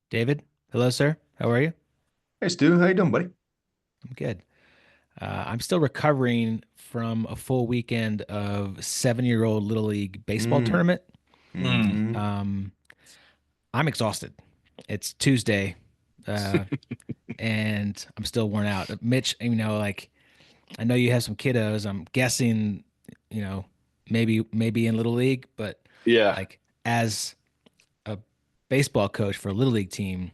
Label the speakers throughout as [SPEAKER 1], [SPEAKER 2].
[SPEAKER 1] David, hello, sir. How are you?
[SPEAKER 2] Hey Stu, how you doing, buddy?
[SPEAKER 1] I'm good. I'm still recovering from a full weekend of 7-year-old Little League baseball
[SPEAKER 2] Mm.
[SPEAKER 1] tournament.
[SPEAKER 2] Mm-hmm.
[SPEAKER 1] Um, I'm exhausted. It's Tuesday, uh, and I'm still worn out. Mitch, like I know you have some kiddos. I'm guessing, you know, maybe in Little League, but
[SPEAKER 3] Yeah.
[SPEAKER 1] like as a baseball coach for a Little League team,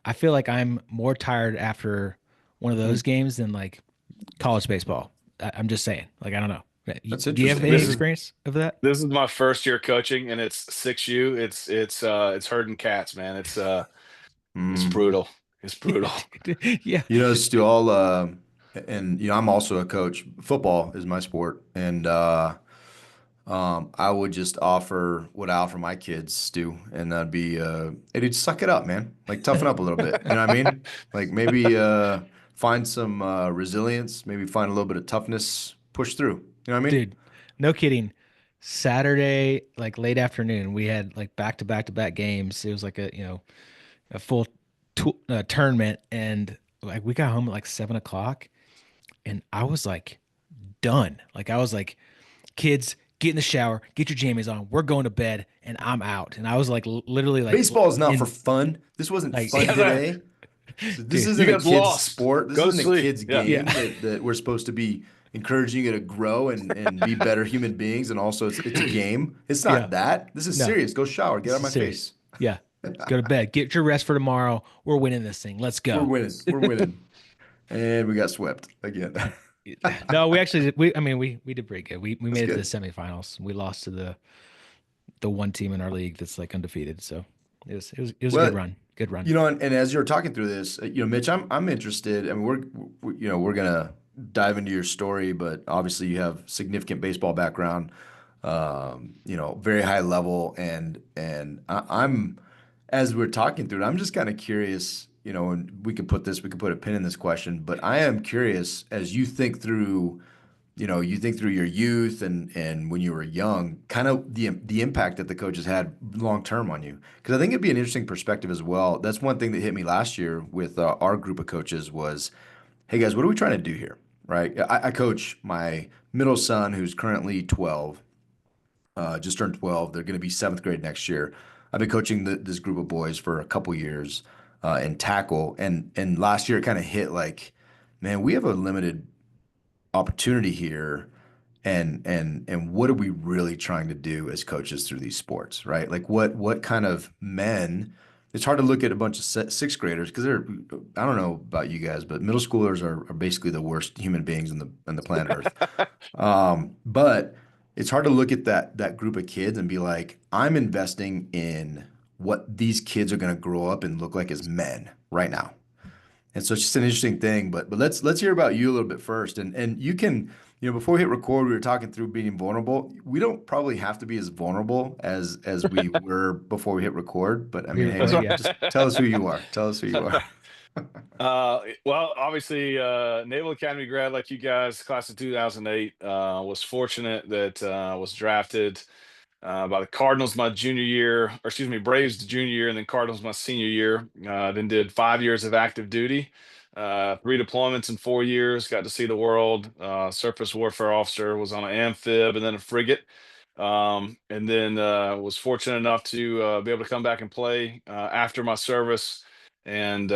[SPEAKER 1] I feel like I'm more tired after one of those games than like college baseball. I'm just saying. Like, I don't know.
[SPEAKER 2] That's
[SPEAKER 1] Do you have
[SPEAKER 2] interesting.
[SPEAKER 1] any
[SPEAKER 3] This is
[SPEAKER 1] experience of that?
[SPEAKER 3] this is my first year coaching and it's 6U. It's herding cats, man. It's
[SPEAKER 2] Mm.
[SPEAKER 3] brutal. It's brutal.
[SPEAKER 1] Yeah,
[SPEAKER 2] Stu, and I'm also a coach. Football is my sport, and I would just offer what I offer my kids, Stu, and that'd be, hey, dude, suck it up, man. Like toughen up a little bit. You know what I mean? Like maybe find some resilience, maybe find a little bit of toughness, push through. You know what I mean?
[SPEAKER 1] dude, no kidding. Saturday, like late afternoon, we had like back to back games. It was like a full tournament, and like we got home at like 7 o'clock, and I was like done. Like I was like, kids, get in the shower, get your jammies on. We're going to bed, and I'm out. And I was like, literally, like
[SPEAKER 2] Baseball is not for
[SPEAKER 1] in
[SPEAKER 2] fun. This wasn't
[SPEAKER 1] like,
[SPEAKER 2] fun today. So this
[SPEAKER 1] dude,
[SPEAKER 3] You
[SPEAKER 2] isn't a
[SPEAKER 3] guys
[SPEAKER 2] kid's
[SPEAKER 3] lost.
[SPEAKER 2] sport. This
[SPEAKER 3] Go to
[SPEAKER 2] isn't a
[SPEAKER 3] sleep.
[SPEAKER 2] kid's
[SPEAKER 3] Yeah.
[SPEAKER 1] yeah.
[SPEAKER 2] game that we're supposed to be encouraging you to grow and be better human beings. And also, it's a game. It's
[SPEAKER 1] Yeah.
[SPEAKER 2] not that. This is
[SPEAKER 1] No,
[SPEAKER 2] serious. Go shower. Get out
[SPEAKER 1] this
[SPEAKER 2] of
[SPEAKER 1] is
[SPEAKER 2] my
[SPEAKER 1] serious.
[SPEAKER 2] face.
[SPEAKER 1] Yeah. Go to bed. Get your rest for tomorrow. We're winning this thing. Let's
[SPEAKER 2] We're
[SPEAKER 1] go.
[SPEAKER 2] winning. We're winning. And we got swept again.
[SPEAKER 1] No, we actually did. We did pretty good. We
[SPEAKER 2] That's
[SPEAKER 1] made it to the
[SPEAKER 2] good.
[SPEAKER 1] semifinals. We lost to the one team in our league that's like undefeated. So it was a good
[SPEAKER 2] Well,
[SPEAKER 1] run. Good run.
[SPEAKER 2] and as you're talking through this, Mitch, I'm interested. I mean, we're gonna dive into your story, but obviously you have significant baseball background, very high level, and I'm as we're talking through it, I'm just kind of curious, and we could put a pin in this question, but I am curious as you think through your youth and when you were young, kind of the impact that the coaches had long term on you. Because I think it'd be an interesting perspective as well. That's one thing that hit me last year with our group of coaches was, hey guys, what are we trying to do here? Right? I coach my middle son who's currently 12, just turned 12. They're going to be seventh grade next year. I've been coaching this group of boys for a couple years in tackle, and last year it kind of hit like, man, we have a limited opportunity here and what are we really trying to do as coaches through these sports, right? Like what kind of men? It's hard to look at a bunch of sixth graders because I don't know about you guys, but middle schoolers are basically the worst human beings in the planet Earth. But it's hard to look at that group of kids and be like, I'm investing in what these kids are going to grow up and look like as men right now. And so it's just an interesting thing. But let's hear about you a little bit first. And you can, before we hit record, we were talking through being vulnerable. We don't probably have to be as vulnerable as we were before we hit record. But I mean, hey
[SPEAKER 1] Pre-record,
[SPEAKER 2] man,
[SPEAKER 1] yeah.
[SPEAKER 2] just tell us who you are. Tell us who you are.
[SPEAKER 3] Well, obviously, Naval Academy grad like you guys, class of 2008. Was fortunate that was drafted by the Cardinals my junior year, or excuse me, Braves the junior year, and then Cardinals my senior year. Then did 5 years of active duty, three deployments in 4 years. Got to see the world. Surface warfare officer, was on an amphib and then a frigate. And then was fortunate enough to be able to come back and play after my service, and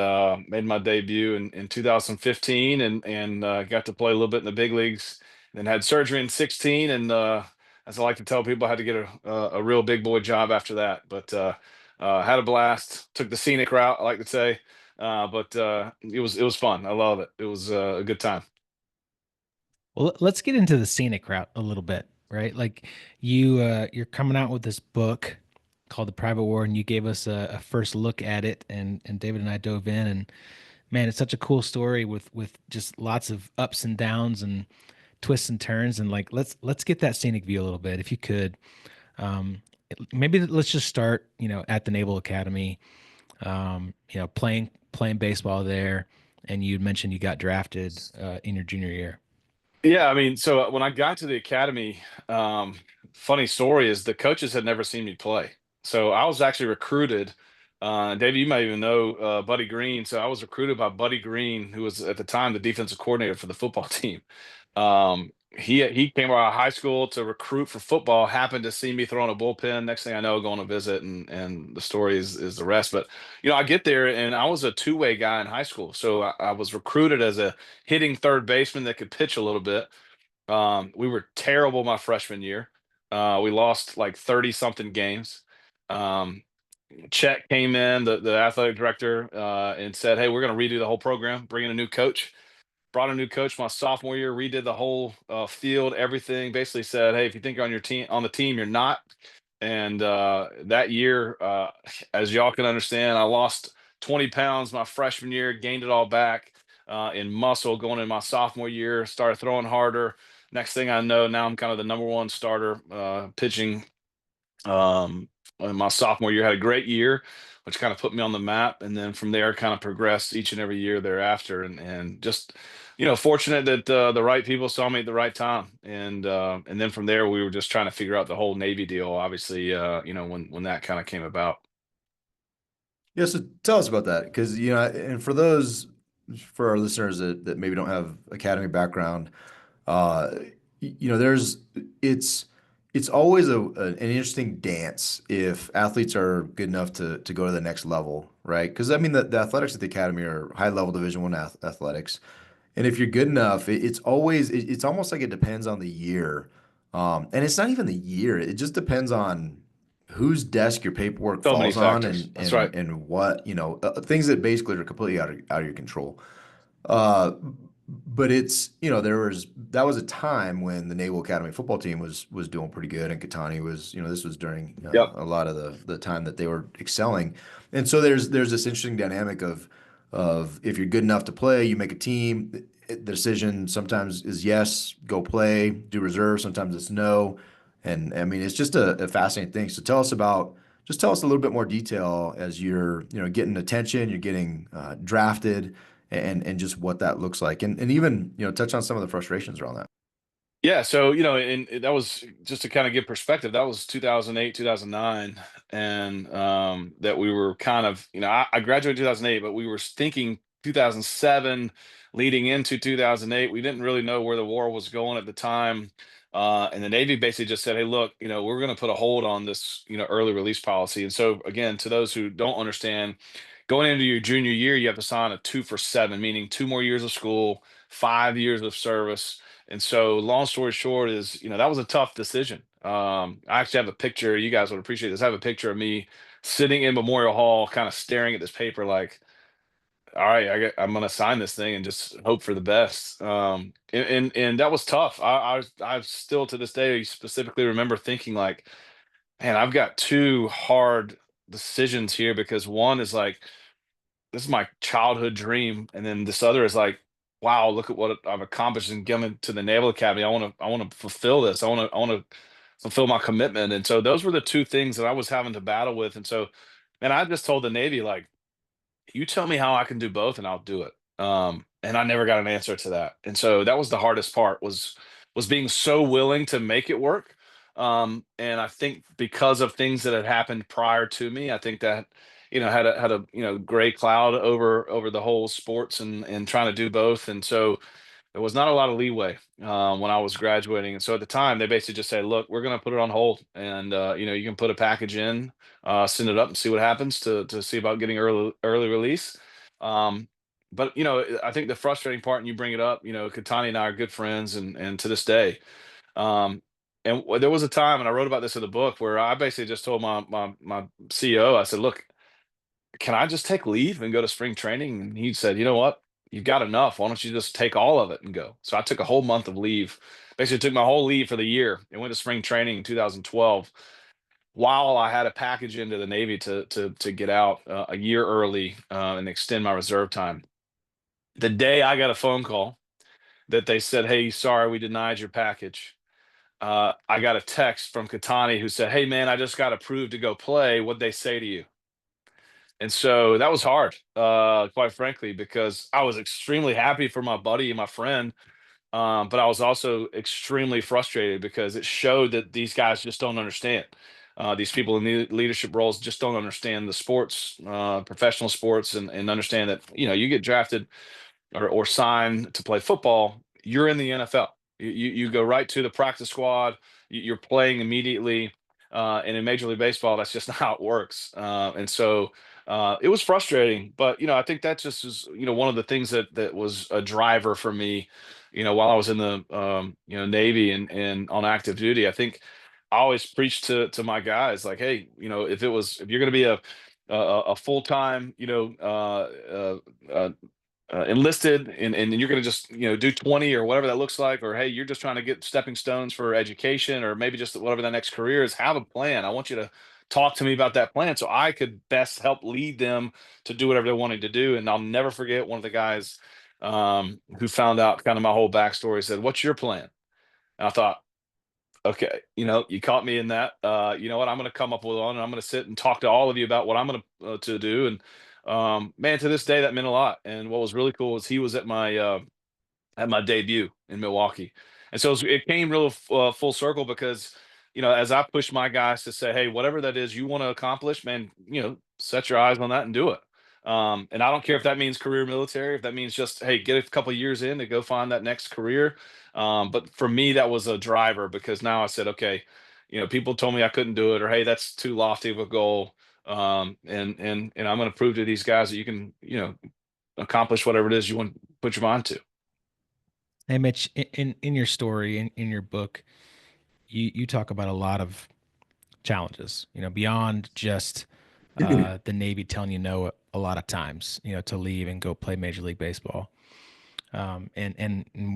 [SPEAKER 3] made my debut in 2015, and got to play a little bit in the big leagues. Then had surgery in 16, and as I like to tell people, I had to get a real big boy job after that. But had a blast. Took the scenic route, I like to say. But it was fun. I love it. It was a good time.
[SPEAKER 1] Well, let's get into the scenic route a little bit, right? Like you're coming out with this book called The Private War, and you gave us a first look at it, and David and I dove in, and man, it's such a cool story with just lots of ups and downs and twists and turns, and like let's get that scenic view a little bit, if you could. Maybe let's just start, at the Naval Academy, playing baseball there, and you mentioned you got drafted in your junior year.
[SPEAKER 3] Yeah, I mean, so when I got to the academy, funny story is the coaches had never seen me play. So I was actually recruited David, you might even know Buddy Green. So I was recruited by Buddy Green, who was at the time the defensive coordinator for the football team. He came out of high school to recruit for football. Happened to see me throwing a bullpen. Next thing I know, going to visit, and the story is the rest. But I get there, and I was a two-way guy in high school, so I was recruited as a hitting third baseman that could pitch a little bit. We were terrible my freshman year. We lost like 30 something games. Um, Chet came in, the athletic director, and said, "Hey, we're going to redo the whole program, bring in a new coach." Brought a new coach my sophomore year, redid the whole field, everything. Basically said, "Hey, if you think you're on the team, you're not." And that year, as y'all can understand, I lost 20 pounds my freshman year, gained it all back in muscle going in my sophomore year. Started throwing harder. Next thing I know, now I'm kind of the number one starter pitching in my sophomore year. Had a great year, which kind of put me on the map, and then from there, kind of progressed each and every year thereafter, and just fortunate that the right people saw me at the right time, and then from there, we were just trying to figure out the whole Navy deal. Obviously, when that kind of came about.
[SPEAKER 2] Yeah, so tell us about that, because and for our listeners that maybe don't have academy background, uh, there's it's it's always an interesting dance if athletes are good enough to go to the next level, right? Because I mean the athletics at the academy are high level Division One athletics, and if you're good enough, it's almost like it depends on the year, and it's not even the year. It just depends on whose desk your paperwork
[SPEAKER 3] So many
[SPEAKER 2] falls on,
[SPEAKER 3] factors.
[SPEAKER 2] and
[SPEAKER 3] That's right.
[SPEAKER 2] what things that basically are completely out of your control. Uh, but that was a time when the Naval Academy football team was doing pretty good, and Katani was, this was during
[SPEAKER 3] Yep.
[SPEAKER 2] a lot of the time that they were excelling, and so there's this interesting dynamic of if you're good enough to play, you make a team. The decision sometimes is yes, go play, do reserve. Sometimes it's no, and I mean it's just a fascinating thing. So tell us a little bit more detail as you're getting attention, you're getting drafted and just what that looks like, and even touch on some of the frustrations around that.
[SPEAKER 3] Yeah, so and that was just to kind of give perspective. That was 2008, 2009, and that we were kind of, I graduated 2008, but we were thinking 2007, leading into 2008. We didn't really know where the war was going at the time, and the Navy basically just said, "Hey, look, we're going to put a hold on this, early release policy." And so, again, to those who don't understand, going into your junior year, you have to sign a 2 for 7, meaning 2 more years of school, 5 years of service. And so, long story short, is that was a tough decision. I actually have a picture. You guys would appreciate this. I have a picture of me sitting in Memorial Hall, kind of staring at this paper, like, "All right, I'm going to sign this thing and just hope for the best." And that was tough. I still to this day specifically remember thinking, like, "Man, I've got two hard decisions here, because one is like, this is my childhood dream, and then this other is like, wow, look at what I've accomplished and given to the Naval Academy. I want to fulfill this. I want to fulfill my commitment." And so those were the two things that I was having to battle with. And so, and I just told the Navy, like, "You tell me how I can do both, and I'll do it." And I never got an answer to that. And so that was the hardest part, was being so willing to make it work. And I think because of things that had happened prior to me, I think that had a gray cloud over the whole sports and trying to do both. And so there was not a lot of leeway when I was graduating. And so at the time, they basically just said, "Look, we're going to put it on hold, and you can put a package in, send it up, and see what happens to see about getting early release." Um, but I think the frustrating part, and you bring it up, Katani and I are good friends, and to this day. Um, and there was a time, and I wrote about this in the book, where I basically just told my CEO, I said, "Look, can I just take leave and go to spring training?" And he said, "You know what? You've got enough. Why don't you just take all of it and go?" So I took a whole month of leave, basically took my whole leave for the year, and went to spring training in 2012, while I had a package into the Navy to get out a year early and extend my reserve time. The day I got a phone call that they said, "Hey, sorry, we denied your package," I got a text from Katani who said, "Hey, man, I just got approved to go play. What'd they say to you?" And so that was hard, quite frankly, because I was extremely happy for my buddy and my friend, but I was also extremely frustrated because it showed that these guys just don't understand. these people in leadership roles just don't understand the sports, professional sports, and understand that, you get drafted or sign to play football, you're in the NFL. You go right to the practice squad. You're playing immediately. And in Major League Baseball, that's just not how it works. And so it was frustrating, but I think that just is one of the things that was a driver for me. While I was in the Navy and on active duty, I think I always preached to my guys like, hey, if you're going to be a full time enlisted and you're going to just do 20 or whatever that looks like, or hey, you're just trying to get stepping stones for education, or maybe just whatever that next career is, have a plan. I want you to talk to me about that plan so I could best help lead them to do whatever they're wanting to do. And I'll never forget one of the guys who found out kind of my whole backstory said, what's your plan? And I thought, okay, you caught me in that. You know what? I'm going to come up with one, and I'm going to sit and talk to all of you about what I'm going to do. And man, to this day, that meant a lot. And what was really cool is he was at my debut in Milwaukee, and so it came real full circle because as I pushed my guys to say, hey, whatever that is you want to accomplish, man, set your eyes on that and do it. And I don't care if that means career military, if that means just hey, get a couple of years in to go find that next career. But for me, that was a driver because now I said, okay, people told me I couldn't do it, or hey, that's too lofty of a goal. And I'm going to prove to these guys that you can, accomplish whatever it is you want to put your mind to.
[SPEAKER 1] Hey, Mitch, in your story, in your book, you talk about a lot of challenges, beyond just the Navy telling you no a lot of times, to leave and go play Major League Baseball. And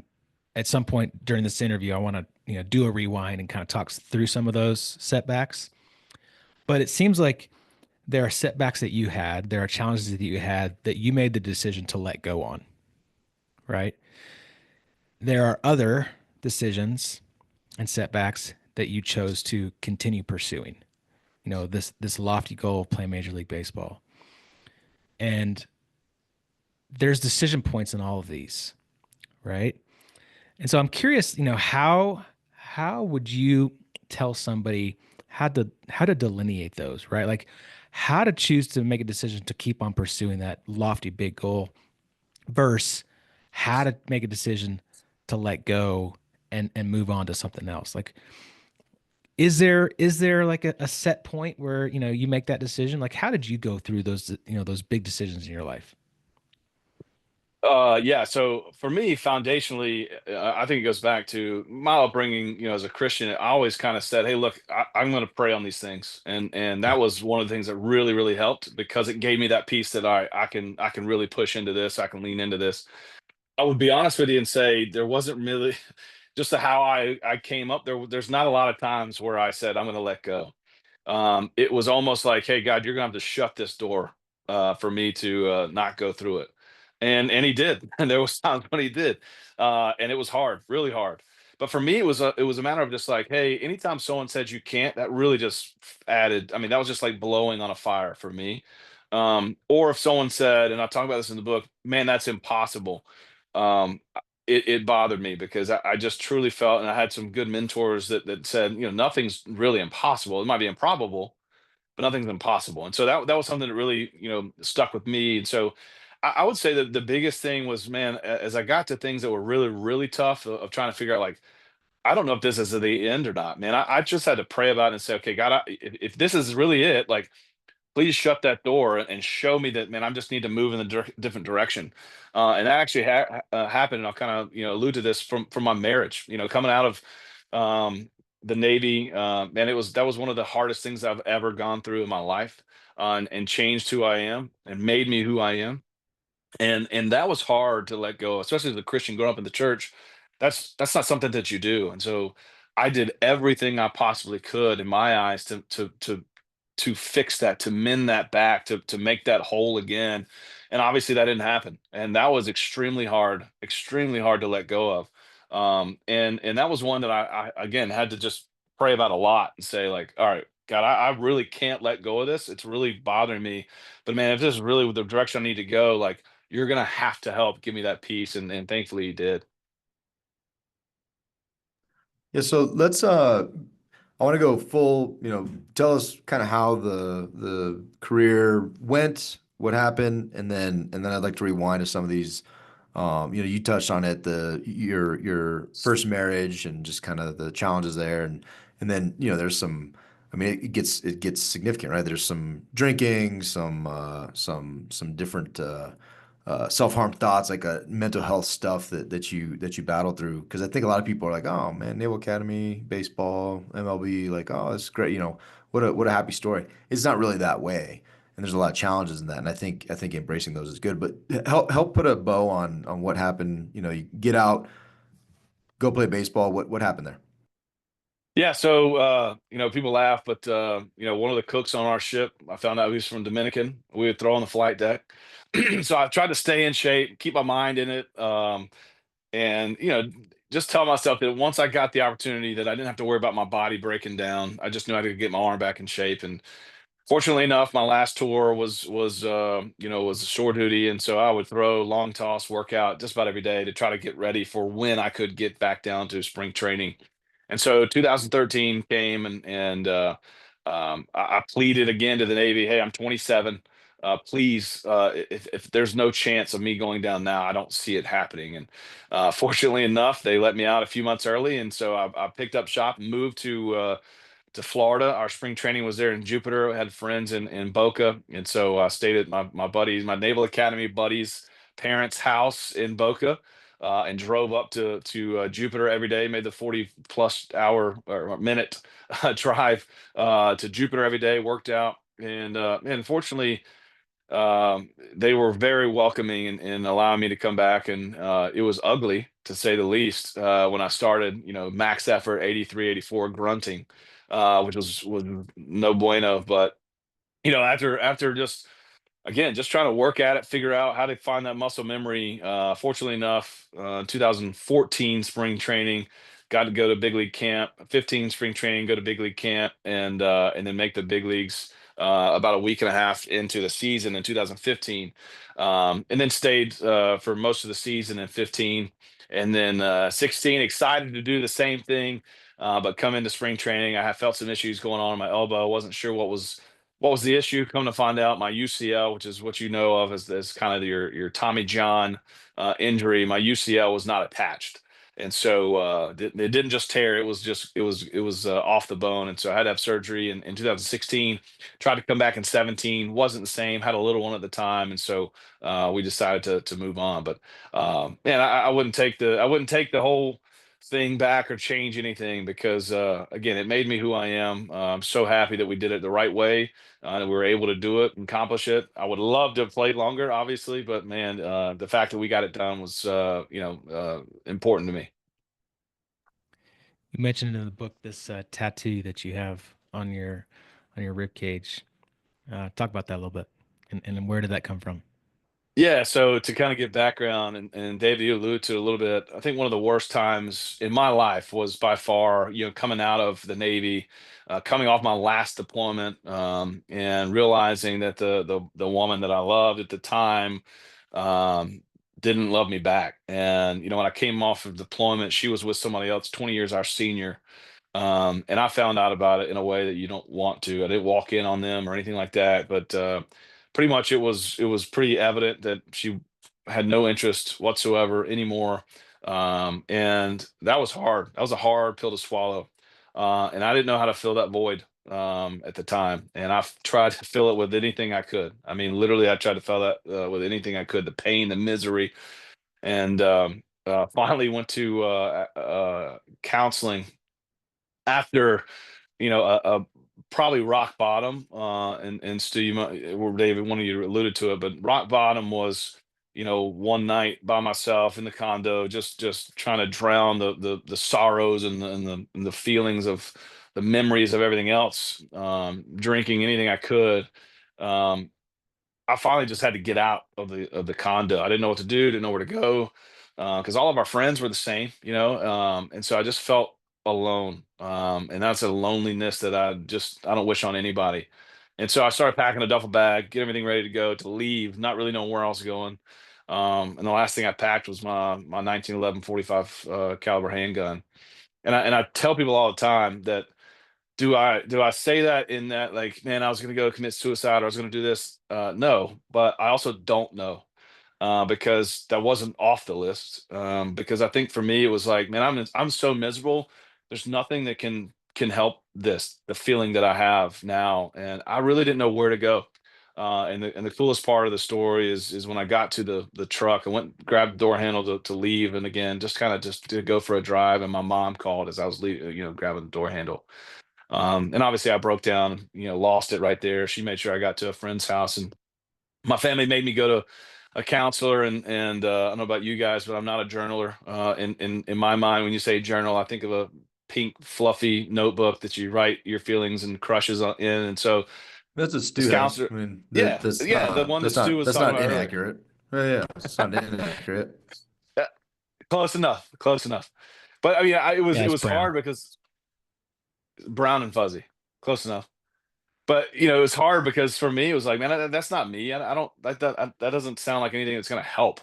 [SPEAKER 1] at some point during this interview, I want to, do a rewind and kind of talk through some of those setbacks. But it seems like there are setbacks that you had, there are challenges that you had that you made the decision to let go on, right? There are other decisions and setbacks that you chose to continue pursuing. This lofty goal of playing Major League Baseball. And there's decision points in all of these, right? And so I'm curious, how would you tell somebody how to delineate those, right? Like how to choose to make a decision to keep on pursuing that lofty big goal versus how to make a decision to let go and move on to something else. Like is there like a set point where, you make that decision? Like how did you go through those big decisions in your life?
[SPEAKER 3] Yeah. So for me, foundationally, I think it goes back to my upbringing. As a Christian, I always kind of said, "Hey, look, I'm going to pray on these things," and that was one of the things that really, really helped because it gave me that peace that I can really push into this. I can lean into this. I would be honest with you and say there wasn't really just how I came up. There's not a lot of times where I said I'm going to let go. It was almost like, hey, God, you're gonna have to shut this door for me to not go through it. And he did. And there was times when he did. And it was hard, really hard. But for me, it was a matter of just like, hey, anytime someone said you can't, that really just added. I mean, that was just like blowing on a fire for me. Or if someone said, and I talk about this in the book, man, that's impossible. It bothered me because I just truly felt, and I had some good mentors that said, nothing's really impossible. It might be improbable, but nothing's impossible. And so that was something that really, stuck with me. And so I would say that the biggest thing was, man, as I got to things that were really, really tough of trying to figure out, like, I don't know if this is the end or not, man. I just had to pray about it and say, okay, God, if this is really it, like, please shut that door and show me that, man, I just need to move in a different direction. And that actually happened. And I'll kind of, allude to this from my marriage, coming out of the Navy. Man, that was one of the hardest things I've ever gone through in my life, and changed who I am and made me who I am. And that was hard to let go, especially as a Christian growing up in the church. That's not something that you do. And so I did everything I possibly could in my eyes to fix that, to mend that back, to make that whole again. And obviously that didn't happen. And that was extremely hard to let go of. And that was one that I again had to just pray about a lot and say, like, all right, God, I really can't let go of this. It's really bothering me. But man, if this is really the direction I need to go, like, you're gonna have to help give me that peace. And thankfully he did.
[SPEAKER 2] Yeah, so let's I want to go full, tell us kind of how the career went, what happened, and then I'd like to rewind to some of these. You touched on it, your first marriage and just kind of the challenges there, and then there's some. I mean, it gets significant, right? There's some drinking, some different self-harm thoughts, like mental health stuff that you battle through. Because I think a lot of people are like, oh man, Naval Academy, baseball, MLB, like, oh, it's great, what a happy story. It's not really that way, and there's a lot of challenges in that. And I think embracing those is good. But help put a bow on what happened. You get out, go play baseball. What happened there?
[SPEAKER 3] Yeah, so people laugh, but one of the cooks on our ship, I found out he was from Dominican. We would throw on the flight deck. So I tried to stay in shape, keep my mind in it, and just tell myself that once I got the opportunity that I didn't have to worry about my body breaking down. I just knew I could get my arm back in shape. And fortunately enough, my last tour was shore duty, and so I would throw long toss workout just about every day to try to get ready for when I could get back down to spring training. And so 2013 came, and I pleaded again to the Navy, "Hey, I'm 27. Please, if there's no chance of me going down now, I don't see it happening." And fortunately enough, they let me out a few months early, and so I picked up shop and moved to Florida. Our spring training was there in Jupiter. I had friends in Boca, and so I stayed at my Naval Academy buddies' parents' house in Boca, and drove up to Jupiter every day. Made the 40+ hour or minute drive to Jupiter every day. Worked out, and fortunately, they were very welcoming in allowing me to come back. And it was ugly, to say the least, when I started, max effort, 83, 84, grunting, which was no bueno. But after just, again, just trying to work at it, figure out how to find that muscle memory. Fortunately enough, 2014 spring training, got to go to big league camp. 15 spring training, go to big league camp, and then make the big leagues about a week and a half into the season in 2015, and then stayed for most of the season in 15, and then 16. Excited to do the same thing, but come into spring training, I have felt some issues going on in my elbow. Wasn't sure what was the issue. Come to find out, my UCL, which is what you know of as kind of your Tommy John injury, my UCL was not attached, and so it didn't just tear. It was off the bone, and so I had to have surgery in 2016. Tried to come back in 17, wasn't the same. Had a little one at the time, and so we decided to move on. But man, I wouldn't take the whole thing back or change anything, because again, it made me who I am. I'm so happy that we did it the right way, that we were able to do it and accomplish it. I would love to have played longer, obviously, but man, the fact that we got it done was important to me.
[SPEAKER 1] You mentioned in the book this tattoo that you have on your rib cage. Talk about that a little bit, and where did that come from?
[SPEAKER 3] Yeah, so to kind of give background, and David, you alluded to it a little bit. I think one of the worst times in my life was by far, coming out of the Navy, coming off my last deployment, and realizing that the woman that I loved at the time, um, didn't love me back. And when I came off of deployment, she was with somebody else, 20 years our senior. And I found out about it in a way that you don't want to. I didn't walk in on them or anything like that, but pretty much it was pretty evident that she had no interest whatsoever anymore. And that was hard. That was a hard pill to swallow. And I didn't know how to fill that void at the time. And I've tried to fill it with anything I could. I mean, literally, I tried to fill that with anything I could, the pain, the misery. And finally went to counseling after a probably rock bottom. And Stu, or David, one of you alluded to it, but rock bottom was one night by myself in the condo, just trying to drown the sorrows and the feelings of the memories of everything else, drinking anything I could. um, I finally just had to get out of the condo. I didn't know what to do, didn't know where to go, because all of our friends were the same, and so I just felt alone, and that's a loneliness that I don't wish on anybody. And so I started packing a duffel bag, get everything ready to go to leave, not really knowing where I was going. And the last thing I packed was my 1911 45 caliber handgun. And I tell people all the time that Do I say that in that, like, man, I was gonna go commit suicide or I was gonna do this? No, but I also don't know, because that wasn't off the list. Because I think for me it was like, man, I'm so miserable. There's nothing that can help the feeling that I have now, and I really didn't know where to go. And the coolest part of the story is when I got to the truck, I went grabbed the door handle to leave, and again, just kind of just to go for a drive, and my mom called as I was leaving, grabbing the door handle. And obviously I broke down, lost it right there. She made sure I got to a friend's house, and my family made me go to a counselor. And I don't know about you guys, but I'm not a journaler. In my mind, when you say journal, I think of a pink fluffy notebook that you write your feelings and crushes in. And so
[SPEAKER 2] That's what
[SPEAKER 3] this
[SPEAKER 2] Stu has.
[SPEAKER 3] counselor,
[SPEAKER 2] I mean,
[SPEAKER 3] yeah, yeah, the one that Stu was
[SPEAKER 2] that's
[SPEAKER 3] talking
[SPEAKER 2] not
[SPEAKER 3] about earlier.
[SPEAKER 2] inaccurate. Yeah, yeah, it's not inaccurate.
[SPEAKER 3] Yeah, close enough, close enough. But I mean, it was
[SPEAKER 1] Yeah,
[SPEAKER 3] it
[SPEAKER 1] it's
[SPEAKER 3] was
[SPEAKER 1] brown.
[SPEAKER 3] hard because brown and fuzzy, close enough. But it was hard because for me, it was like, man, that's not me. I don't that doesn't sound like anything that's going to help.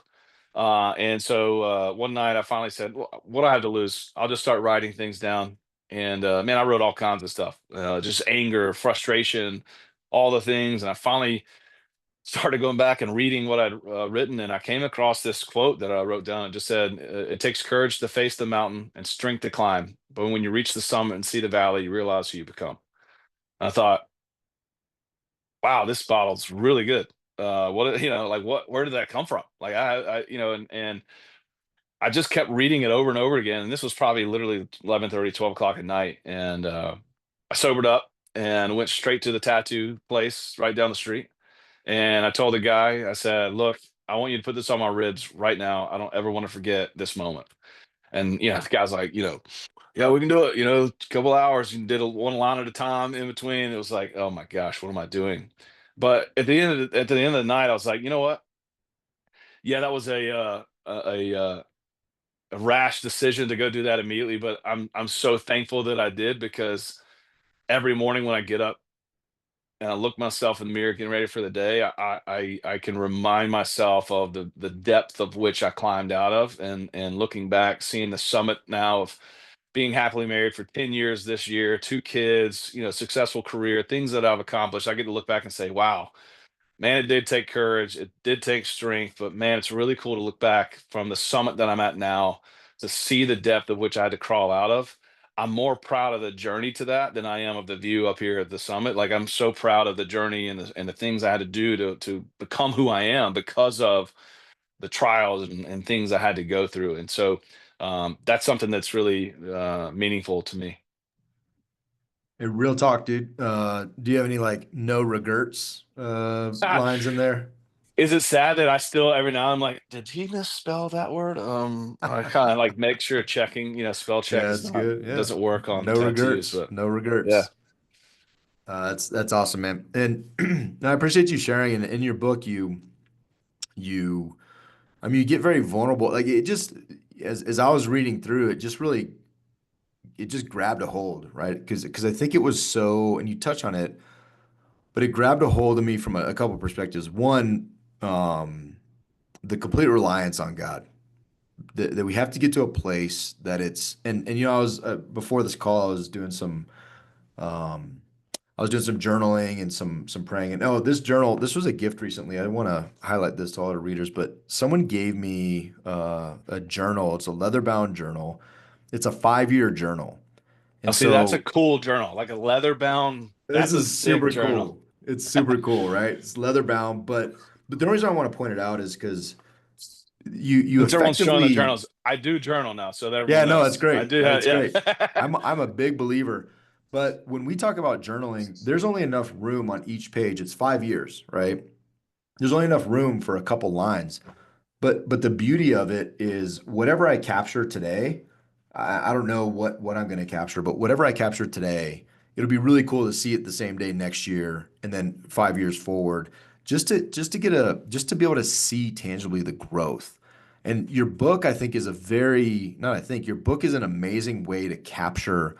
[SPEAKER 3] And so one night I finally said, well, what do I have to lose? I'll just start writing things down. And man, I wrote all kinds of stuff, just anger, frustration, all the things. And I finally started going back and reading what I'd written, and I came across this quote that I wrote down. It just said, "It takes courage to face the mountain and strength to climb, but when you reach the summit and see the valley, you realize who you become." And I thought, wow, this bottle's really good. What like where did that come from? Like and I just kept reading it over and over again. And this was probably literally 11:30, 12 o'clock at night. And I sobered up and went straight to the tattoo place right down the street. And I told the guy, I said, look, I want you to put this on my ribs right now. I don't ever want to forget this moment. And the guy's like, yeah, we can do it. A couple hours. You did one line at a time in between. It was like, oh my gosh, what am I doing? But at the end of the night, I was like, you know what? Yeah, that was a rash decision to go do that immediately. But I'm so thankful that I did, because every morning when I get up and I look myself in the mirror getting ready for the day, I can remind myself of the depth of which I climbed out of, and looking back, seeing the summit now of being happily married for 10 years this year, two kids, successful career, things that I've accomplished. I get to look back and say, wow, man, it did take courage. It did take strength, but man, it's really cool to look back from the summit that I'm at now to see the depth of which I had to crawl out of. I'm more proud of the journey to that than I am of the view up here at the summit. Like, I'm so proud of the journey and the things I had to do to become who I am because of the trials and things I had to go through. And so that's something that's really meaningful to me.
[SPEAKER 2] Hey, real talk, dude. Do you have any like no regrets lines in there?
[SPEAKER 3] Is it sad that I still every now I'm like, did he misspell that word? I kind of like make sure checking, spell check
[SPEAKER 2] Yeah,
[SPEAKER 3] is
[SPEAKER 2] it's
[SPEAKER 3] not
[SPEAKER 2] good. Yeah,
[SPEAKER 3] doesn't work on
[SPEAKER 2] no
[SPEAKER 3] tattoos,
[SPEAKER 2] regrets.
[SPEAKER 3] but
[SPEAKER 2] No
[SPEAKER 3] yeah.
[SPEAKER 2] regrets. That's awesome, man. And I appreciate you sharing. And in your book, you I mean, you get very vulnerable. Like it just as I was reading through it, it just grabbed a hold, right? Because I think it was so, and you touch on it, but it grabbed a hold of me from a couple perspectives. One, um, the complete reliance on God. That we have to get to a place that it's and I was before this call, um, I was doing some journaling and some praying. And oh, this was a gift recently. I want to highlight this to all our readers, but someone gave me a journal. It's a leather bound journal. It's a 5-year journal.
[SPEAKER 3] I'll
[SPEAKER 2] And
[SPEAKER 3] see, that's a
[SPEAKER 2] so
[SPEAKER 3] cool journal, like a leather bound.
[SPEAKER 2] this
[SPEAKER 3] That's a
[SPEAKER 2] is
[SPEAKER 3] sick
[SPEAKER 2] super
[SPEAKER 3] journal.
[SPEAKER 2] cool. It's super cool, right? It's leather bound, but the reason I want to point it out is because you
[SPEAKER 3] Since everyone's showing the
[SPEAKER 2] effectively
[SPEAKER 3] journals, I do journal now, so that
[SPEAKER 2] yeah,
[SPEAKER 3] everyone
[SPEAKER 2] no, it's
[SPEAKER 3] knows. I
[SPEAKER 2] great.
[SPEAKER 3] do have,
[SPEAKER 2] It's
[SPEAKER 3] yeah.
[SPEAKER 2] great. I'm a big believer. But when we talk about journaling, there's only enough room on each page. It's 5 years, right? There's only enough room for a couple lines. But the beauty of it is whatever I capture today, I don't know what I'm going to capture, but whatever I capture today, it'll be really cool to see it the same day next year and then 5 years forward, just to be able to see tangibly the growth. And your book, I think, is a very not I think your book is an amazing way to capture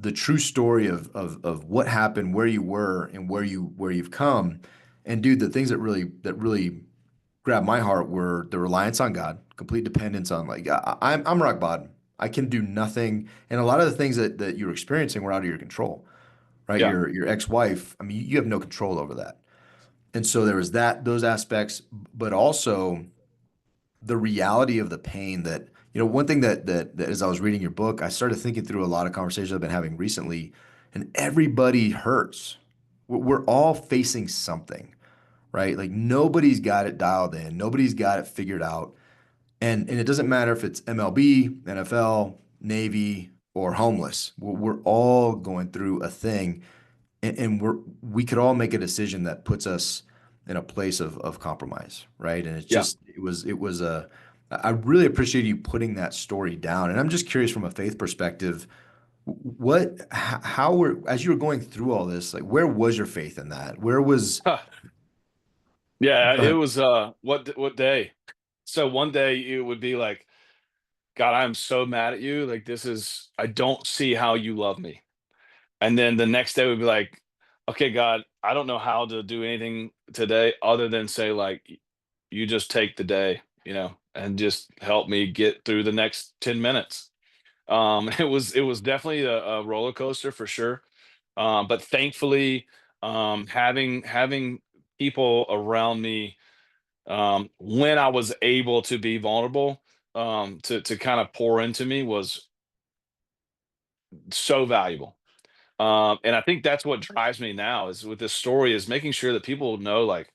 [SPEAKER 2] the true story of what happened, where you were, and where you've come. And dude, the things that really grabbed my heart were the reliance on God, complete dependence on like I'm rock bottom. I can do nothing, and a lot of the things that you're experiencing were out of your control. right?
[SPEAKER 3] Yeah.
[SPEAKER 2] Your ex-wife, I mean, you have no control over that. And so there was those aspects, but also the reality of the pain that, one thing that as I was reading your book, I started thinking through a lot of conversations I've been having recently, and everybody hurts. We're all facing something, right? Like nobody's got it dialed in, nobody's got it figured out. And it doesn't matter if it's MLB, NFL, Navy, or homeless. We're all going through a thing, and we could all make a decision that puts us in a place of compromise, right? And
[SPEAKER 3] Yeah.
[SPEAKER 2] it was a I really appreciate you putting that story down. And I'm just curious from a faith perspective, how were as you were going through all this, like where was your faith in that? Where was
[SPEAKER 3] Yeah,
[SPEAKER 2] Go
[SPEAKER 3] it
[SPEAKER 2] ahead.
[SPEAKER 3] was what day? So one day it would be like, God, I'm so mad at you. Like this is I don't see how you love me. And then the next day would be like, okay, God, I don't know how to do anything today other than say like you just take the day, and just help me get through the next 10 minutes. It was definitely a roller coaster for sure. But thankfully, having people around me, when I was able to be vulnerable, to kind of pour into me was so valuable. And I think that's what drives me now is with this story is making sure that people know, like,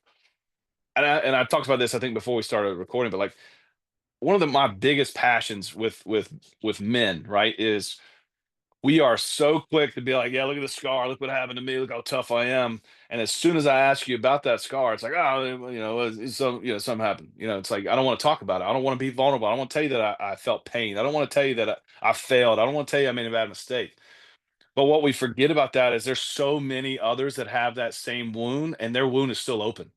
[SPEAKER 3] and I talked about this I think before we started recording, but like one of my biggest passions with men, right, is we are so quick to be like, yeah, look at the scar, look what happened to me, look how tough I am. And as soon as I ask you about that scar, it's like, oh, something happened. It's like I don't want to talk about it. I don't want to be vulnerable. I don't want to tell you that I felt pain. I don't want to tell you that I failed. I don't want to tell you I made a bad mistake. But what we forget about that is there's so many others that have that same wound and their wound is still open.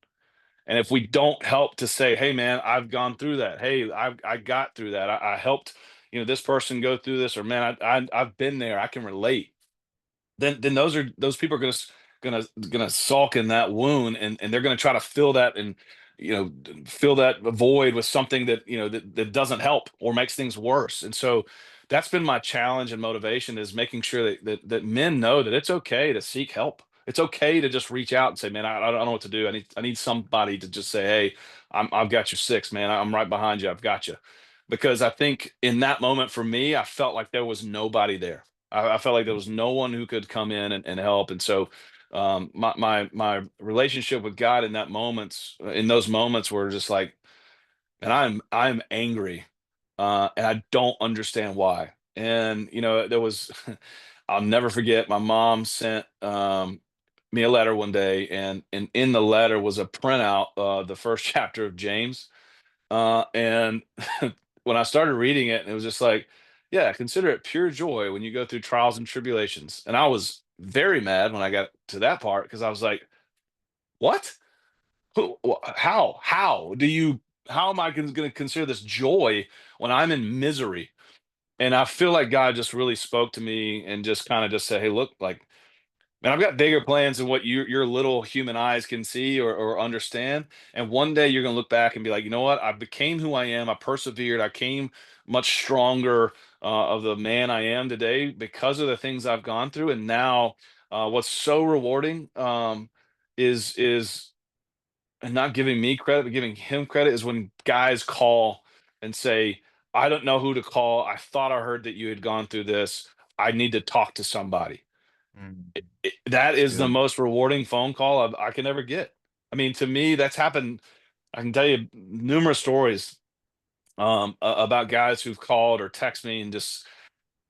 [SPEAKER 3] And if we don't help to say, hey man, I've gone through that. Hey, I got through that. I helped, this person go through this, or man, I've been there. I can relate. Then those people are gonna sulk in that wound, and they're gonna try to fill that and fill that void with something that that doesn't help or makes things worse. And so that's been my challenge and motivation is making sure that men know that it's okay to seek help. It's okay to just reach out and say, man, I don't know what to do. I need somebody to just say, hey, I've got your six, man. I'm right behind you. I've got you. Because I think in that moment for me, I felt like there was nobody there. I felt like there was no one who could come in and help. And so my relationship with God in those moments were just like, and I'm angry, and I don't understand why. And there was, I'll never forget. My mom sent me a letter one day, and in the letter was a printout, the first chapter of James, and when I started reading it, it was just like, yeah, consider it pure joy when you go through trials and tribulations. And I was very mad when I got to that part because I was like, what? How am I going to consider this joy when I'm in misery? And I feel like God just really spoke to me and just kind of just said, hey, look, like, man, I've got bigger plans than what your little human eyes can see or understand. And one day you're gonna look back and be like, you know what? I became who I am. I persevered. I came much stronger of the man I am today because of the things I've gone through. And now, what's so rewarding is and not giving me credit, but giving him credit is when guys call and say, I don't know who to call. I thought I heard that you had gone through this. I need to talk to somebody.
[SPEAKER 2] Mm,
[SPEAKER 3] That
[SPEAKER 2] that's
[SPEAKER 3] is the
[SPEAKER 2] good.
[SPEAKER 3] most rewarding phone call I can ever get. I mean, to me, that's happened. I can tell you numerous stories about guys who've called or text me and just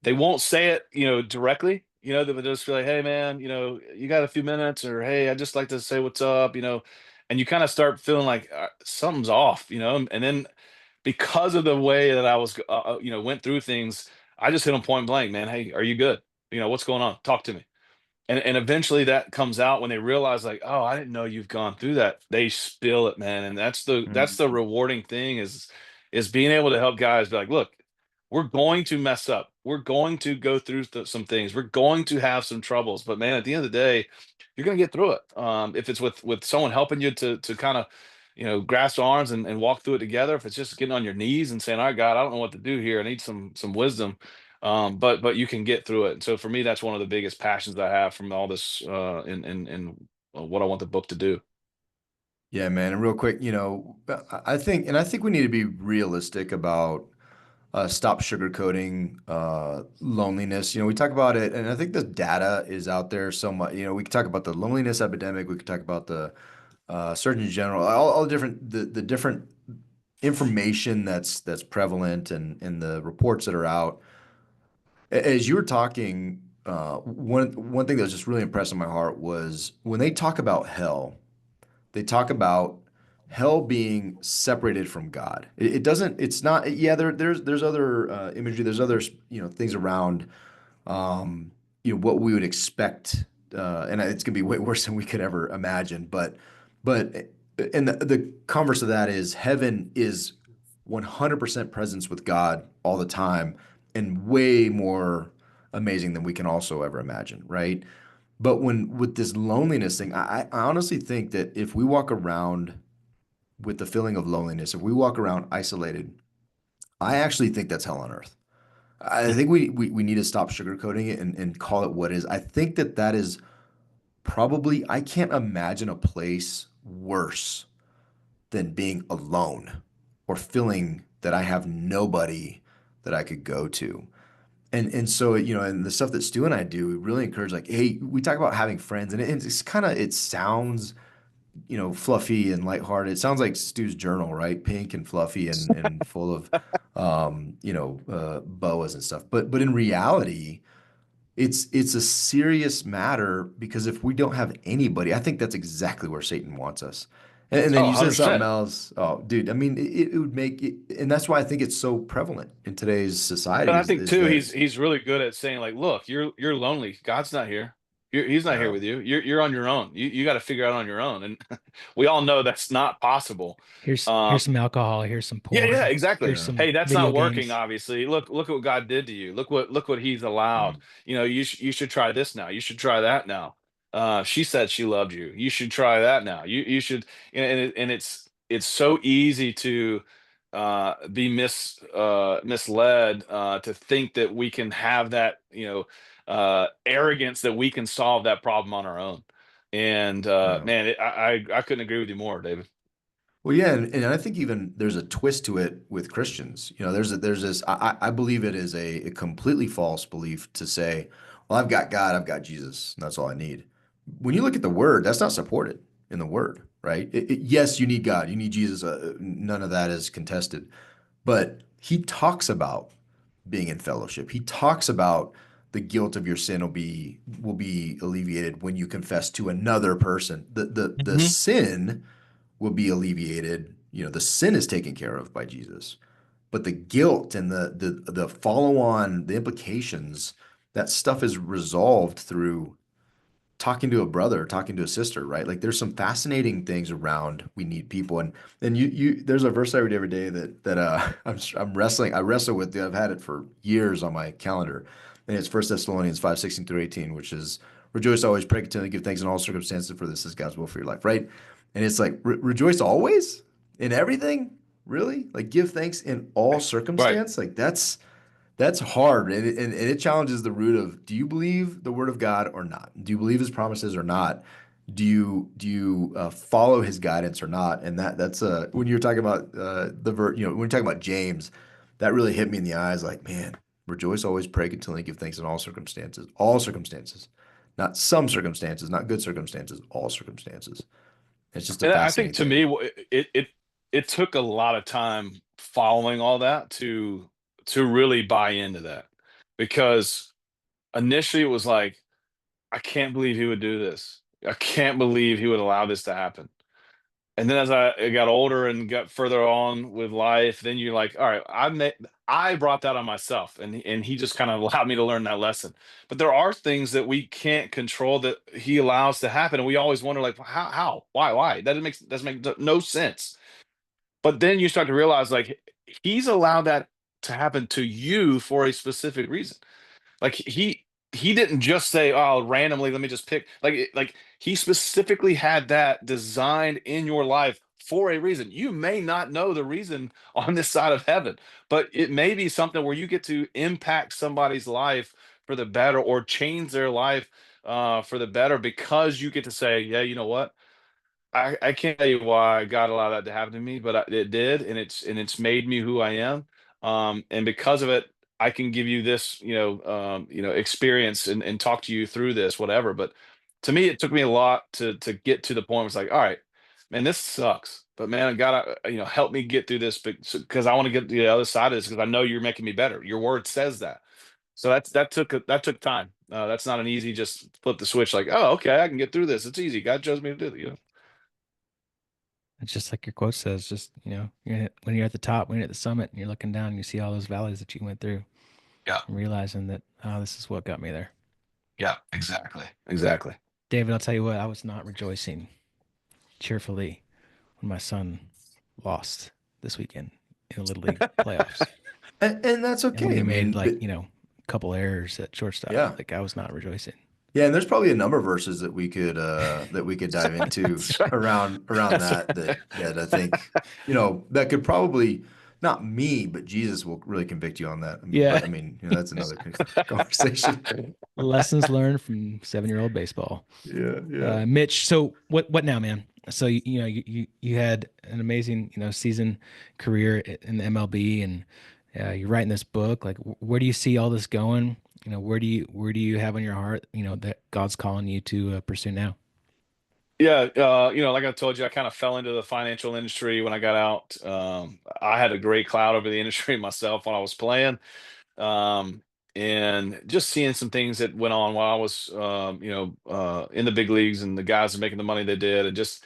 [SPEAKER 3] they won't say it, directly. They would just be like, "Hey, man, you got a few minutes?" Or "Hey, I just like to say what's up," and you kind of start feeling like something's off, and then because of the way that I was, went through things, I just hit them point blank, man. Hey, are you good? What's going on? Talk to me. And eventually that comes out when they realize like, oh, I didn't know you've gone through that. They spill it, man. And that's the
[SPEAKER 2] Mm,
[SPEAKER 3] rewarding thing is being able to help guys be like, look, we're going to mess up. We're going to go through some things. We're going to have some troubles. But man, at the end of the day, you're gonna get through it. If it's with someone helping you to kind of grasp arms and walk through it together, if it's just getting on your knees and saying, all right, God, I don't know what to do here. I need some wisdom. But you can get through it. And so for me, that's one of the biggest passions I have from all this, in what I want the book to do.
[SPEAKER 2] Yeah, man. And real quick, I think we need to be realistic about stop sugarcoating loneliness. We talk about it, and I think the data is out there so much. We could talk about the loneliness epidemic. We could talk about the Surgeon General, all the different information that's prevalent and the reports that are out. As you were talking, one thing that was just really impressing my heart was when they talk about hell. They talk about hell being separated from God. It doesn't. It's not. Yeah, there's other imagery. There's other things around what we would expect, and it's gonna be way worse than we could ever imagine. But and the converse of that is heaven is 100% presence with God all the time, and way more amazing than we can also ever imagine, right? But when with this loneliness thing, I honestly think that if we walk around with the feeling of loneliness, if we walk around isolated, I actually think that's hell on earth. I think we need to stop sugarcoating it and call it what it is. I think that is probably, I can't imagine a place worse than being alone or feeling that I have nobody that I could go to. And so, and the stuff that Stu and I do, we really encourage like, hey, we talk about having friends, and it's kind of, it sounds, fluffy and lighthearted. It sounds like Stu's journal, right? Pink and fluffy and full of, boas and stuff. But in reality, it's a serious matter because if we don't have anybody, I think that's exactly where Satan wants us. And then
[SPEAKER 3] Oh,
[SPEAKER 2] you said something
[SPEAKER 3] 100%.
[SPEAKER 2] else. Oh, dude, I mean, it would make it, and that's why I think it's so prevalent in today's society
[SPEAKER 3] And I
[SPEAKER 2] is
[SPEAKER 3] think
[SPEAKER 2] is
[SPEAKER 3] too,
[SPEAKER 2] that,
[SPEAKER 3] he's really good at saying like, look, you're lonely. God's not here. He's not here
[SPEAKER 2] yeah.
[SPEAKER 3] with you. You're on your own. You got to figure out on your own. And we all know that's not possible.
[SPEAKER 1] Here's
[SPEAKER 3] Um,
[SPEAKER 1] some alcohol, here's some
[SPEAKER 3] yeah,
[SPEAKER 1] porn,
[SPEAKER 3] exactly.
[SPEAKER 1] here's
[SPEAKER 2] Yeah.
[SPEAKER 1] some
[SPEAKER 3] Hey, that's
[SPEAKER 1] video
[SPEAKER 3] not working,
[SPEAKER 1] games.
[SPEAKER 3] obviously. Look what God did to you. Look what he's allowed.
[SPEAKER 2] Mm.
[SPEAKER 3] You should try this now. You should try that now. She said she loved you. You should try that now. You should, and it's so easy to be misled, to think that we can have that, arrogance that we can solve that problem on our own. And
[SPEAKER 2] Yeah.
[SPEAKER 3] man, I couldn't agree with you more, David.
[SPEAKER 2] Well, yeah, and I think even there's a twist to it with Christians. There's this. I believe it is a completely false belief to say, "Well, I've got God, I've got Jesus, and that's all I need." When you look at the Word, that's not supported in the Word, right? Yes, you need God, you need Jesus. None of that is contested, but He talks about being in fellowship. He talks about the guilt of your sin will be alleviated when you confess to another person. The
[SPEAKER 3] Mhm.
[SPEAKER 2] sin will be alleviated. The sin is taken care of by Jesus, but the guilt and the follow on, the implications, that stuff is resolved through talking to a brother, talking to a sister, right? Like there's some fascinating things around we need people, and there's a verse I read every day that I'm wrestling. I wrestle with. I've had it for years on my calendar, and it's First Thessalonians 5:16 through 18, which is rejoice always, pray continually, give thanks in all circumstances, for this is God's will for your life, right? And it's like rejoice always in everything, really? Like give thanks in all
[SPEAKER 3] Right.
[SPEAKER 2] circumstance? Like that's hard, and it challenges the root of do you believe the word of God or not? Do you believe his promises or not? Do you follow his guidance or not? And that's when you're talking about when you're talking about James, that really hit me in the eyes. Like, man, rejoice always, pray continually, give thanks in all circumstances, not some circumstances, not good circumstances, all circumstances. It's just a
[SPEAKER 3] And I think
[SPEAKER 2] fascinating
[SPEAKER 3] to
[SPEAKER 2] thing.
[SPEAKER 3] me, it took a lot of time following all that to really buy into that, because initially it was like, I can't believe he would do this. I can't believe he would allow this to happen. And then as I got older and got further on with life, then you're like, all right, I brought that on myself, and he just kind of allowed me to learn that lesson. But there are things that we can't control that he allows to happen, and we always wonder, like, how, why? That doesn't make no sense. But then you start to realize, like, he's allowed that to happen to you for a specific reason. Like he didn't just say, "Oh, randomly, let me just pick." Like he specifically had that designed in your life for a reason. You may not know the reason on this side of heaven, but it may be something where you get to impact somebody's life for the better or change their life for the better because you get to say, yeah, you know what? I can't tell you why God allowed that to happen to me, but it did, and it's made me who I am. And because of it, I can give you this, experience and talk to you through this, whatever. But to me, it took me a lot to get to the point where it's like, all right, man, this sucks, but man, God, help me get through this because I want to get to the other side of this because I know you're making me better. Your word says that. So that took time. That's not an easy just flip the switch like, oh, okay, I can get through this. It's easy. God chose me to do it.
[SPEAKER 1] It's just like your quote says, just, when you're at the top, when you're at the summit and you're looking down and you see all those valleys that you went through
[SPEAKER 3] Yeah.
[SPEAKER 1] and realizing that, oh, this is what got me there.
[SPEAKER 3] Yeah, exactly. Exactly.
[SPEAKER 1] David, I'll tell you what, I was not rejoicing cheerfully when my son lost this weekend in the Little League playoffs.
[SPEAKER 2] And that's
[SPEAKER 1] And when
[SPEAKER 2] okay.
[SPEAKER 1] he
[SPEAKER 2] I
[SPEAKER 1] made
[SPEAKER 2] mean,
[SPEAKER 1] like, a couple errors at shortstop,
[SPEAKER 2] yeah.
[SPEAKER 1] like I was not rejoicing.
[SPEAKER 2] Yeah, and there's probably a number of verses that we could dive into
[SPEAKER 3] That's right.
[SPEAKER 2] around
[SPEAKER 3] That's
[SPEAKER 2] that
[SPEAKER 3] right.
[SPEAKER 2] I think, that could probably not me, but Jesus will really convict you on that.
[SPEAKER 1] Yeah.
[SPEAKER 2] But I mean, that's another conversation.
[SPEAKER 1] Lessons learned from 7-year-old baseball.
[SPEAKER 2] Yeah, yeah.
[SPEAKER 1] Mitch, so what now, man? So you had an amazing season career in the MLB, and you're writing this book. Like, where do you see all this going? Where do you have on your heart that God's calling you to pursue now?
[SPEAKER 3] Yeah, like I told you, I kind of fell into the financial industry when I got out. I had a great cloud over the industry myself when I was playing, um, and just seeing some things that went on while I was, in the big leagues and the guys are making the money they did, and just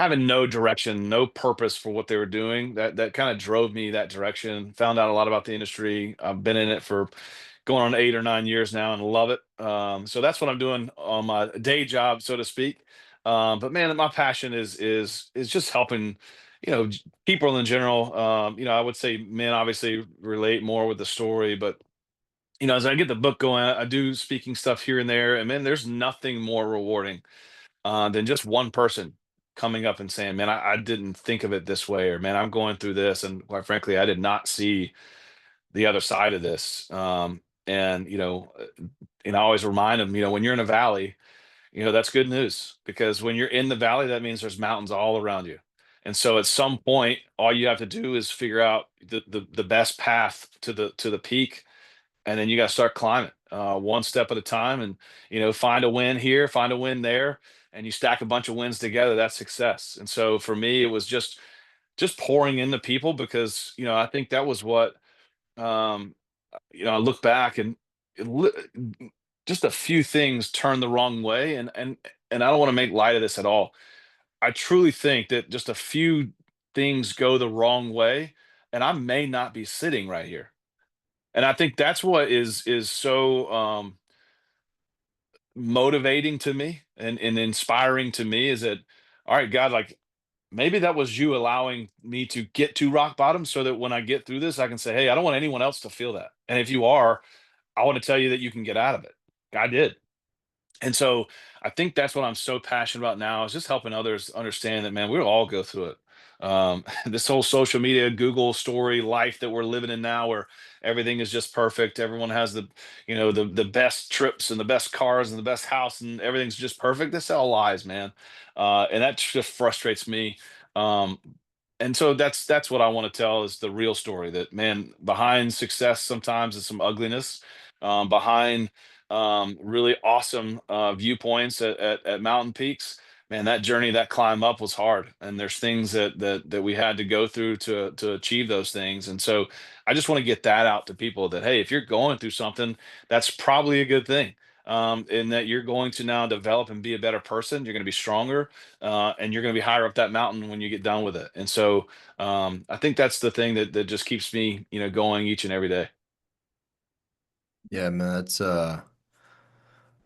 [SPEAKER 3] having no direction, no purpose for what they were doing. That kind of drove me that direction. Found out a lot about the industry. I've been in it for going on 8 or 9 years now and love it. So that's what I'm doing on my day job, so to speak. But man, my passion is just helping, people in general. I would say men obviously relate more with the story, but as I get the book going, I do speaking stuff here and there, and man, there's nothing more rewarding than just one person coming up and saying, "Man, I didn't think of it this way," or "Man, I'm going through this," and quite frankly, I did not see the other side of this. And I always remind them, when you're in a valley, that's good news because when you're in the valley, that means there's mountains all around you. And so at some point, all you have to do is figure out the best path to the peak, and then you got to start climbing one step at a time, and find a win here, find a win there, and you stack a bunch of wins together. That's success. And so for me, it was just pouring into people because I think that was what um, I look back and it just a few things turned the wrong way, and I don't want to make light of this at all. I truly think that just a few things go the wrong way, and I may not be sitting right here. And I think that's what is so motivating to me and inspiring to me is that, all right, God, like maybe that was you allowing me to get to rock bottom so that when I get through this, I can say, hey, I don't want anyone else to feel that. And if you are, I want to tell you that you can get out of it. I did. And so I think that's what I'm so passionate about now is just helping others understand that, man, we'll all go through it. This whole social media, Google story life that we're living in now, where everything is just perfect. Everyone has the best trips and the best cars and the best house and everything's just perfect. That's all lies, man. And that just frustrates me. Um, and so that's what I want to tell is the real story that man behind success sometimes is some ugliness. Behind really awesome viewpoints at mountain peaks. Man, that journey, that climb up was hard, and there's things that we had to go through to achieve those things. And so, I just want to get that out to people that hey, if you're going through something, that's probably a good thing. In that you're going to now develop and be a better person. You're going to be stronger, and you're going to be higher up that mountain when you get done with it. And so, I think that's the thing that just keeps me, going each and every day.
[SPEAKER 2] Yeah, man, that's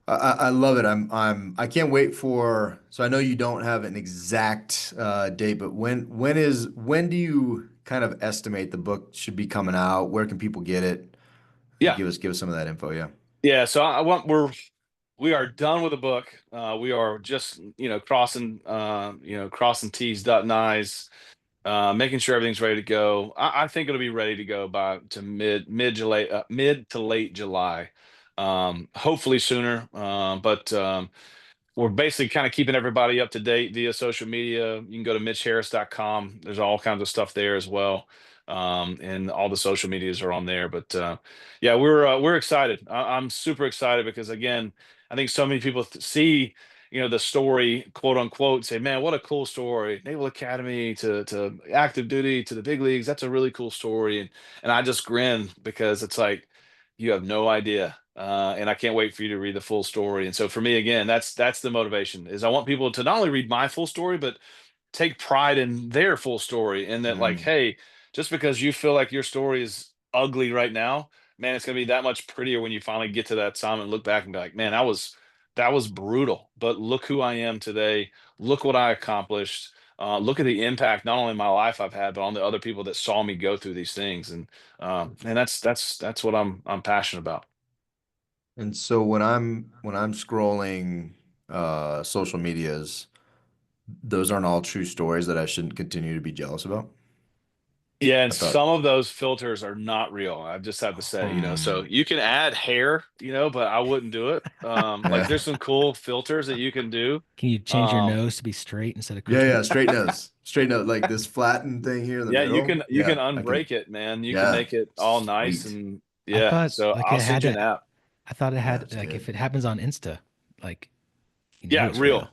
[SPEAKER 2] I love it. I can't wait for, so I know you don't have an exact date, but when do you kind of estimate the book should be coming out? Where can people get it?
[SPEAKER 3] Yeah.
[SPEAKER 2] Give us some of that info, yeah.
[SPEAKER 3] Yeah, so I want we're we are done with the book. We are just, crossing T's, dotting I's, making sure everything's ready to go. I think it'll be ready to go by to mid to late July. Hopefully sooner. But we're basically kind of keeping everybody up to date via social media. You can go to mitchharris.com. There's all kinds of stuff there as well. And all the social medias are on there. But yeah, we're excited. I'm super excited because again, I think so many people see, the story, quote unquote, say, man, what a cool story. Naval Academy to active duty to the big leagues. That's a really cool story. And I just grin because it's like, you have no idea. And I can't wait for you to read the full story. And so for me, again, that's the motivation is I want people to not only read my full story, but take pride in their full story. And that like,
[SPEAKER 2] Mm.
[SPEAKER 3] hey, just because you feel like your story is ugly right now, man, it's gonna be that much prettier when you finally get to that time and look back and be like, man, that was brutal. But look who I am today. Look what I accomplished. Look at the impact not only in my life I've had, but on the other people that saw me go through these things. And that's what I'm passionate about.
[SPEAKER 2] And so when I'm scrolling social medias, those aren't all true stories that I shouldn't continue to be jealous about.
[SPEAKER 3] Yeah, and
[SPEAKER 2] I thought,
[SPEAKER 3] some of those filters are not real. I just have to say, so
[SPEAKER 2] hmm,
[SPEAKER 3] you can add hair, but I wouldn't do it. Like there's
[SPEAKER 2] yeah,
[SPEAKER 3] some cool filters that you can do.
[SPEAKER 1] Can you change your
[SPEAKER 3] Um,
[SPEAKER 1] nose to be straight instead of
[SPEAKER 2] yeah,
[SPEAKER 1] crooked?
[SPEAKER 2] yeah, straight nose, like this flattened thing here in the
[SPEAKER 3] yeah, you
[SPEAKER 2] middle.
[SPEAKER 3] can you can
[SPEAKER 2] Yeah, I can.
[SPEAKER 3] unbreak it, man. You can
[SPEAKER 2] Yeah,
[SPEAKER 3] make it all nice
[SPEAKER 2] sweet.
[SPEAKER 3] and
[SPEAKER 1] I
[SPEAKER 3] yeah.
[SPEAKER 1] thought
[SPEAKER 3] So
[SPEAKER 1] like
[SPEAKER 3] I'll
[SPEAKER 1] it
[SPEAKER 3] send
[SPEAKER 1] had
[SPEAKER 3] you an
[SPEAKER 1] to.
[SPEAKER 3] app.
[SPEAKER 1] I thought it
[SPEAKER 2] Yeah,
[SPEAKER 1] had
[SPEAKER 2] that's
[SPEAKER 1] like if
[SPEAKER 2] good.
[SPEAKER 1] it happens on Insta, like you know
[SPEAKER 3] Yeah,
[SPEAKER 1] it's
[SPEAKER 3] real.
[SPEAKER 1] real.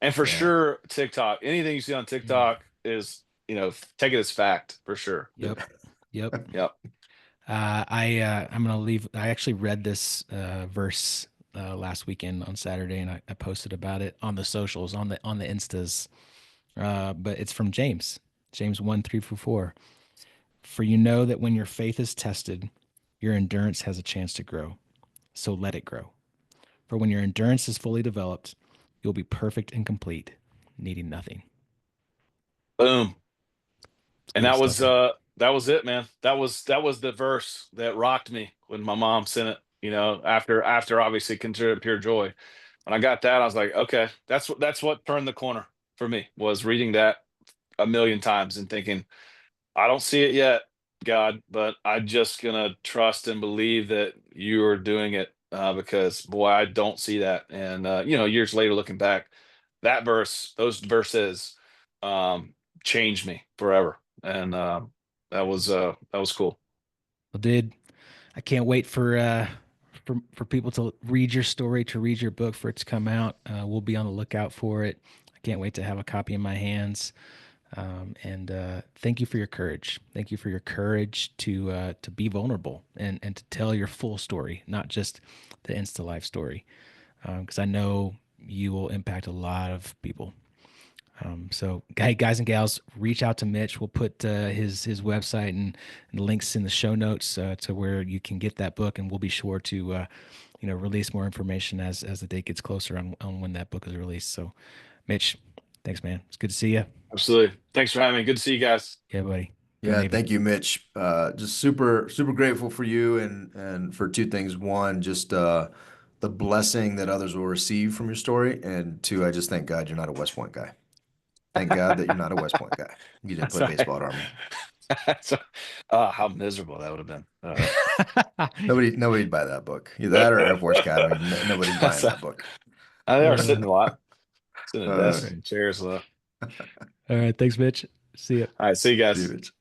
[SPEAKER 3] And for
[SPEAKER 2] Yeah.
[SPEAKER 3] sure, TikTok. Anything you see on
[SPEAKER 1] Mm.
[SPEAKER 3] TikTok is, take it as fact for sure.
[SPEAKER 1] Yep. Yep.
[SPEAKER 3] Yep.
[SPEAKER 1] I'm gonna leave. I actually read this verse last weekend on Saturday, and I posted about it on the socials, on the Instas. But it's from James, James 1:3-4. For you know that when your faith is tested, your endurance has a chance to grow. So let it grow. For when your endurance is fully developed, you'll be perfect and complete, needing nothing.
[SPEAKER 3] Boom.
[SPEAKER 1] It's
[SPEAKER 3] And
[SPEAKER 1] good stuff, man.
[SPEAKER 3] that was it, man. That was the verse that rocked me when my mom sent it, after obviously consider pure joy. When I got that, I was like, okay, that's what turned the corner for me was reading that a million times and thinking, I don't see it yet, God, but I'm just gonna trust and believe that you are doing it because boy, I don't see that. And years later, looking back, those verses, um, changed me forever, and that was cool.
[SPEAKER 1] Well, dude, I can't wait for people to read your story, to read your book, for it to come out. We'll be on the lookout for it. I can't wait to have a copy in my hands. And thank you for your courage. Thank you for your courage to be vulnerable and to tell your full story, not just the Insta Life story, because I know you will impact a lot of people. So, hey, guys and gals, reach out to Mitch. We'll put his website and links in the show notes to where you can get that book, and we'll be sure to release more information as the date gets closer on when that book is released. So, Mitch, thanks, man. It's good to see you.
[SPEAKER 3] Absolutely. Thanks for having me. Good to see you guys.
[SPEAKER 1] Yeah, buddy. Go
[SPEAKER 2] Yeah,
[SPEAKER 1] Navy.
[SPEAKER 2] thank you, Mitch. Just super, super grateful for you and for two things. One, just the blessing that others will receive from your story, and two, I just thank God you're not a West Point guy. Thank God that you're not a West Point guy. You didn't
[SPEAKER 3] That's
[SPEAKER 2] play
[SPEAKER 3] right.
[SPEAKER 2] baseball at Army.
[SPEAKER 3] So, how miserable that would have been.
[SPEAKER 2] Nobody'd buy that book. Either that or Air Force Academy. Nobody's buying
[SPEAKER 3] So,
[SPEAKER 2] that book.
[SPEAKER 3] they are
[SPEAKER 1] Uh,
[SPEAKER 3] sitting a lot, sitting at
[SPEAKER 2] Uh,
[SPEAKER 3] desks
[SPEAKER 1] all
[SPEAKER 3] and chairs.
[SPEAKER 1] right. Thanks, Mitch. See ya.
[SPEAKER 3] All right, see you
[SPEAKER 2] See you,
[SPEAKER 3] guys.
[SPEAKER 2] Mitch.